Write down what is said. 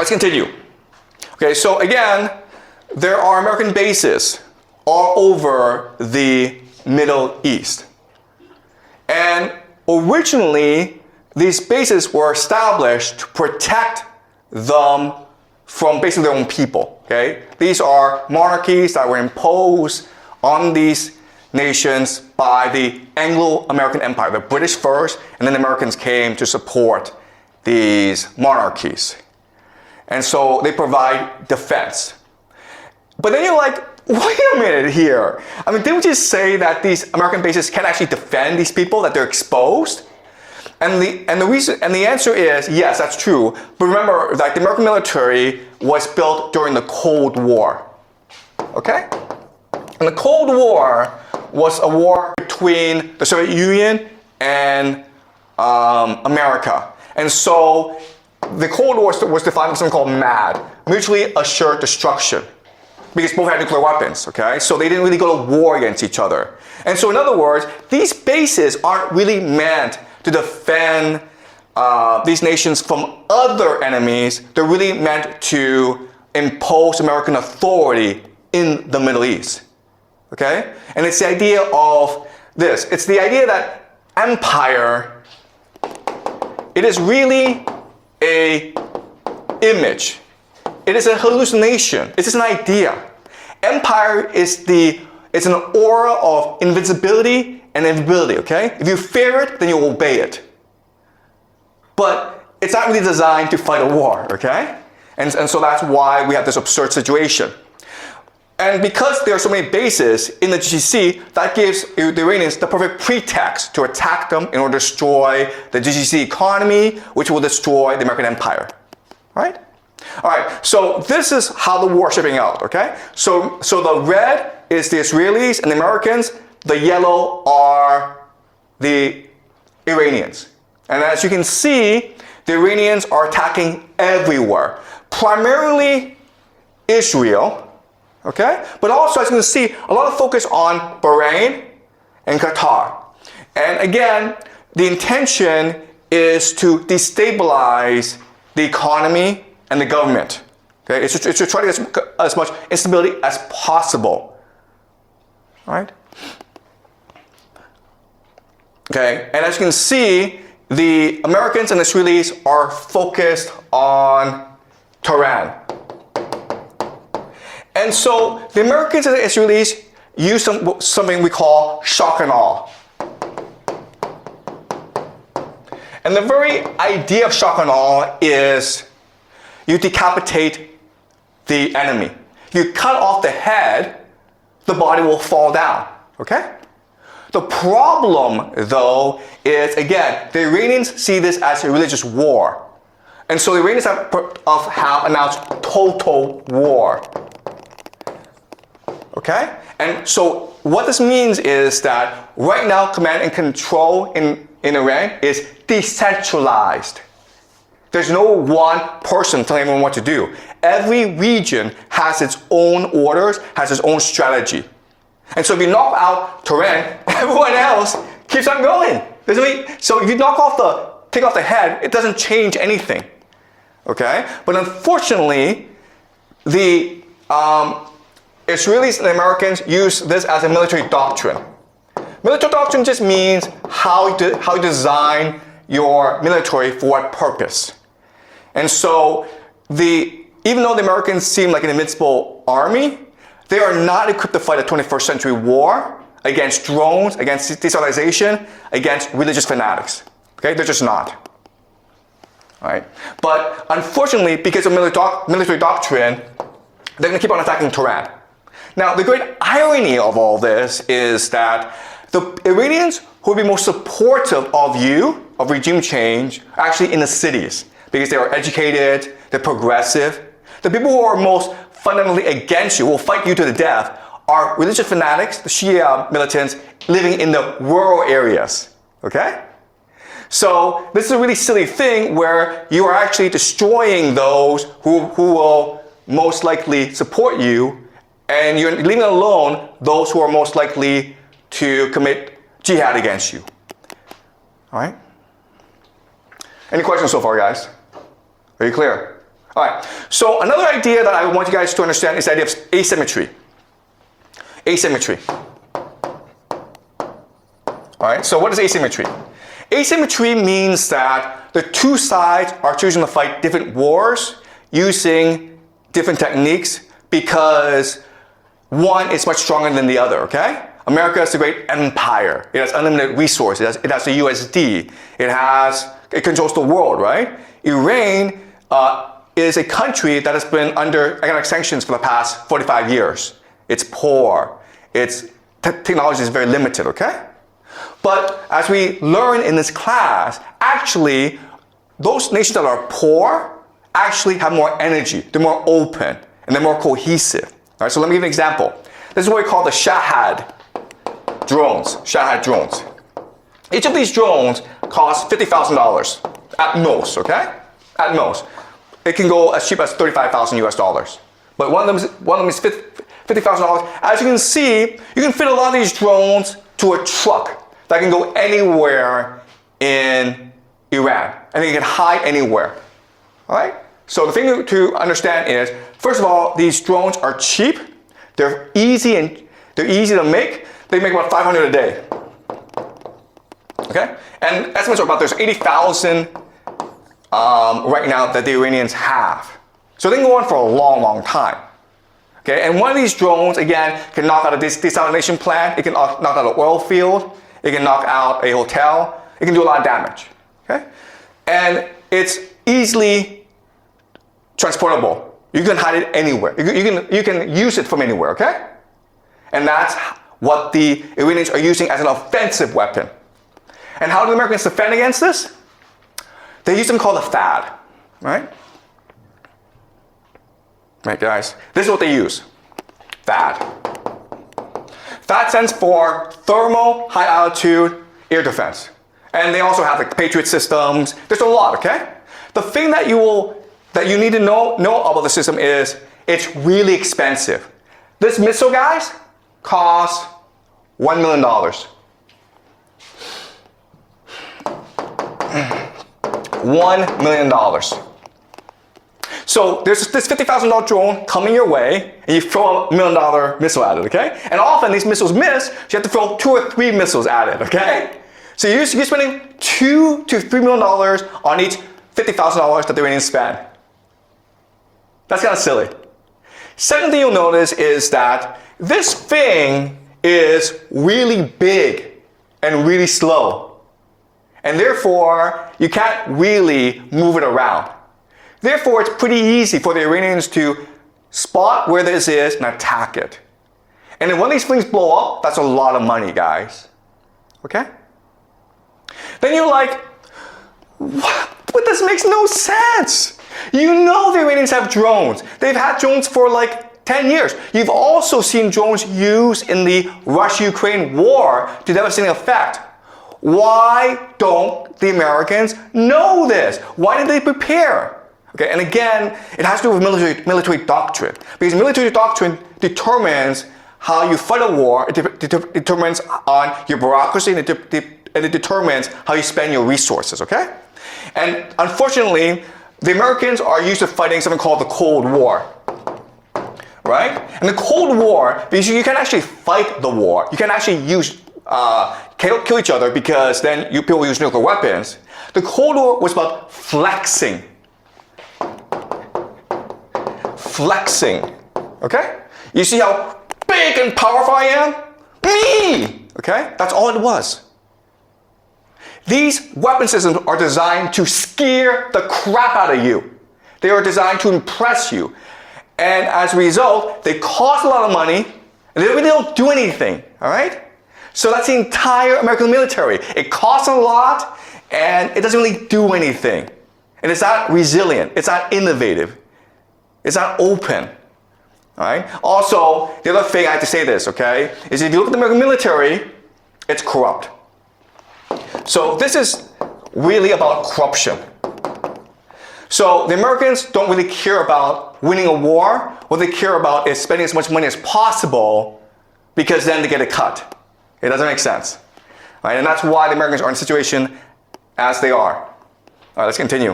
let's continue. Okay, so again, there are American bases all over the Middle East. And originally, these bases were established to protect them from basically their own people. Okay? These are monarchies that were imposed on these nations by the Anglo-American Empire, the British first, and then the Americans came to support these monarchies. And so they provide defense. But then you're like, wait a minute here. I mean, didn't we just say that these American bases can't actually defend these people, that they're exposed? And the answer is, yes, that's true. But remember that the American military was built during the Cold War. Okay? And the Cold War was a war between the Soviet Union and America. And so the Cold War was defined as something called MAD, mutually assured destruction, because both had nuclear weapons, okay? So they didn't really go to war against each other. And so in other words, these bases aren't really meant to defend these nations from other enemies. They're really meant to impose American authority in the Middle East, okay? And it's the idea of this. It's the idea that empire, it is really a image. It is a hallucination. It's just an idea. Empire is it's an aura of invincibility and invisibility, okay? If you fear it, then you obey it. But it's not really designed to fight a war, okay? And so that's why we have this absurd situation. And because there are so many bases in the GCC, that gives the Iranians the perfect pretext to attack them in order to destroy the GCC economy, which will destroy the American empire, right? All right, so this is how the war is shaping out, okay? So the red is the Israelis and the Americans. The yellow are the Iranians. And as you can see, the Iranians are attacking everywhere, primarily Israel, okay? But also, as you can see, a lot of focus on Bahrain and Qatar. And again, the intention is to destabilize the economy and the government. Okay? It's to try to get as much instability as possible. All right? Okay, and as you can see, the Americans and the Israelis are focused on Tehran. And so the Americans and the Israelis use something we call shock and awe. And the very idea of shock and awe is you decapitate the enemy. You cut off the head, the body will fall down, okay? The problem, though, is, again, the Iranians see this as a religious war. And so the Iranians have announced total war. Okay? And so what this means is that right now, command and control in Iran is decentralized. There's no one person telling everyone what to do. Every region has its own orders, has its own strategy. And so if you knock out Tehran, everyone else keeps on going. So if you take off the head, it doesn't change anything. Okay? But unfortunately, the Israelis and the Americans use this as a military doctrine. Military doctrine just means how you design your military for what purpose. And so even though the Americans seem like an invincible army, they are not equipped to fight a 21st century war against drones, against destabilization, against religious fanatics. Okay, they're just not. All right? But unfortunately, because of military doctrine, they're going to keep on attacking Tehran. Now, the great irony of all this is that the Iranians who would be most supportive of of regime change, are actually in the cities because they are educated, they're progressive. The people who are most fundamentally against you, will fight you to the death, are religious fanatics, the Shia militants, living in the rural areas, okay? So this is a really silly thing where you are actually destroying those who will most likely support you, and you're leaving alone those who are most likely to commit jihad against you. All right? Any questions so far, guys? Are you clear? All right, so another idea that I want you guys to understand is the idea of asymmetry. Asymmetry. All right, so what is asymmetry? Asymmetry means that the two sides are choosing to fight different wars using different techniques because one is much stronger than the other, okay? America is a great empire. It has unlimited resources. It has the USD. It controls the world, right? Iran is a country that has been under economic sanctions for the past 45 years. It's poor. Its technology is very limited, okay? But as we learn in this class, actually, those nations that are poor actually have more energy. They're more open, and they're more cohesive. All right, so let me give an example. This is what we call the Shahad drones. Shahad drones. Each of these drones costs $50,000 at most, okay? At most. It can go as cheap as $35,000 US. But one of them is $50,000. As you can see, you can fit a lot of these drones to a truck that can go anywhere in Iran, and they can hide anywhere. All right? So the thing to understand is, first of all, these drones are cheap. They're easy to make. They make about 500 a day. Okay? And estimates are about there's 80,000 right now that the Iranians have. So they can go on for a long, long time. Okay? And one of these drones, again, can knock out a desalination plant. It can knock out an oil field. It can knock out a hotel. It can do a lot of damage. Okay? And it's easily transportable. You can hide it anywhere. You can use it from anywhere, okay? And that's what the Iranians are using as an offensive weapon. And how do the Americans defend against this? They use something called a THAAD, right? Right, guys? This is what they use. THAAD. THAAD stands for Thermal High Altitude Air Defense. And they also have like Patriot systems. There's a lot, okay? The thing that you need to know about the system is it's really expensive. This missile, guys, costs $1 million. $1 million. So there's this $50,000 drone coming your way, and you throw a $1 million missile at it, okay? And often these missiles miss, so you have to throw 2 or 3 missiles at it, okay? So you're spending $2 to $3 million on each $50,000 that the Iranians spend. That's kind of silly. Second thing you'll notice is that this thing is really big and really slow. And therefore, you can't really move it around. Therefore, it's pretty easy for the Iranians to spot where this is and attack it. And then when these things blow up, that's a lot of money, guys. Okay? Then you're like, what? But this makes no sense. You know the Iranians have drones. They've had drones for like 10 years. You've also seen drones used in the Russia-Ukraine war to devastating effect. Why don't the Americans know this? Why did they prepare? Okay, and again, it has to do with military doctrine. Because military doctrine determines how you fight a war, it determines on your bureaucracy, and it determines how you spend your resources, okay? And unfortunately, the Americans are used to fighting something called the Cold War, right? And the Cold War, because you can actually fight the war, you can actually use, kill each other because then people use nuclear weapons. The Cold War was about flexing. Flexing, okay? You see how big and powerful I am? Me! Okay? That's all it was. These weapon systems are designed to scare the crap out of you. They are designed to impress you. And as a result, they cost a lot of money, and they really don't do anything, all right? So that's the entire American military. It costs a lot, and it doesn't really do anything. And it's not resilient. It's not innovative. It's not open. All right? Also, the other thing I have to say this, okay, is if you look at the American military, it's corrupt. So this is really about corruption. So the Americans don't really care about winning a war. What they care about is spending as much money as possible because then they get a cut. It doesn't make sense. All right? And that's why the Americans are in a situation as they are. All right, let's continue.